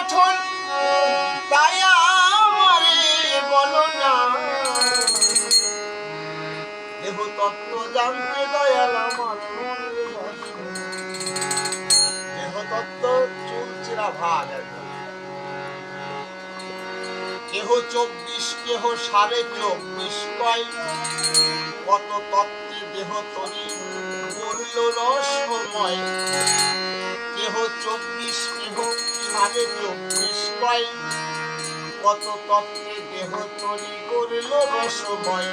গঠন তাই আমারে বলো না দেহ তত্ত্ব জানতে দয়াল আমার দেহ তত্ত্ব চুলচেরা ভাগ কেহ 24 কেহ 24.5 কয় কত তত্ত্বে দেহ তরি করল রসময় কেহ 24 কেহ 24.5 কয় কত তত্ত্বে দেহ তরি করল রসময়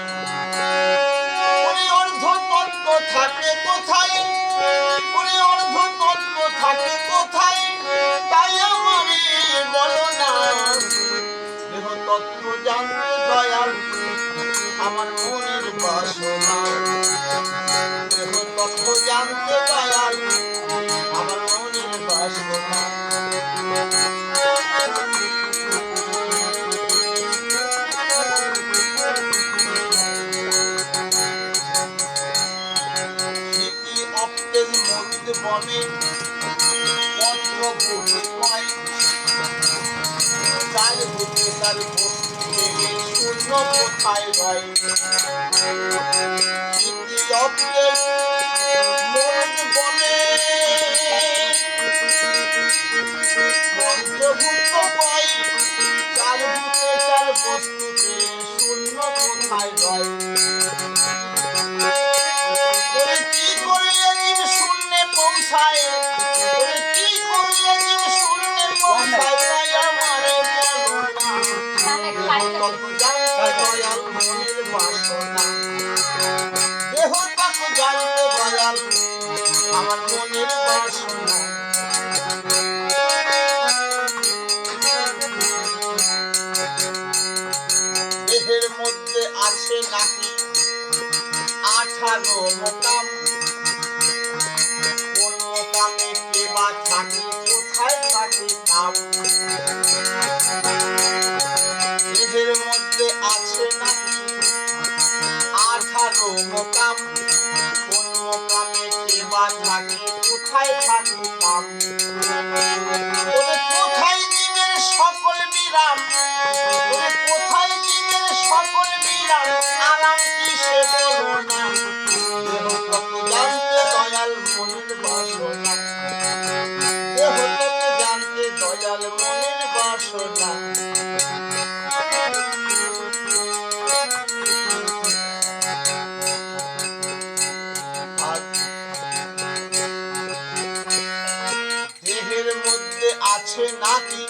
ওরে অর্ধ তত্ত্ব থাকে কোথায় ওরে অর্ধ তত্ত্ব থাকে কোথায় তাই আমারে বলো না দেহ তত্ত্ব জানতে দয়াল আমার মনের বাসনা দেহ তত্ত্ব জানতে দয়াল আমার মনের বাসনা বনে পত্র বুঝে কয় চাল বুঝে তার বস্তু শূন্য কোথায় রয় বনে পঞ্চভূত কয় চাল বুঝে তার বস্তুতে শূন্য কোথায় রয় কি করলে দিন শূন্যে পৌঁছায় কি করলে দিন শূন্যে পৌঁছায় তাই আমারে দয়াল মনের বাসনা দেহ তত্ত্ব জানতে দয়াল আমার মনের বাসনা দেহের মধ্যে আছে নাকি 18 মোকাম কোন মোকামে কে বা থাকে কোথায় থাকে কাম দেহের মধ্যে আছে নাকি 18 মোকাম কোন মোকামে কে বা থাকে কোথায় থাকে কাম কোথায় জীবের সকল বিরাম কোথায় জীবের সকল বিরাম আরাম কি সে বলো না দেহ তত্ত্ব জানতে দয়াল মনের বাসনা দেহ তত্ত্ব জানতে দয়াল মনের বাসনা দেহের মধ্যে আছে নাকি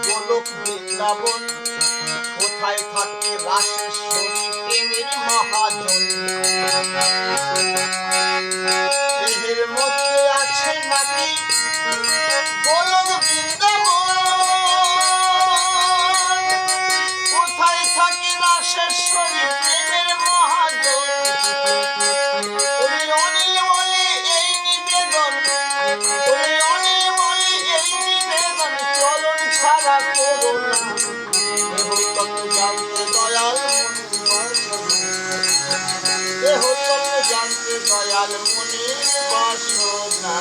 গোলক বৃন্দাবন কোথায় থাকে রাসেশ্বরী প্রেমের মহাজন দেহের মধ্যে আছে নাকি গোলক বৃন্দাবন কোথায় থাকে রাসেশ্বরী প্রেমের মহাজন ওরে অনিল বলে এই নিবেদন ওরে অনিল বলে এই নিবেদন চলন ছাড়া করো না দেহ তত্ত্ব জানতে দয়াল দেহ তত্ত্ব জানতে দয়াল মনের বাসনা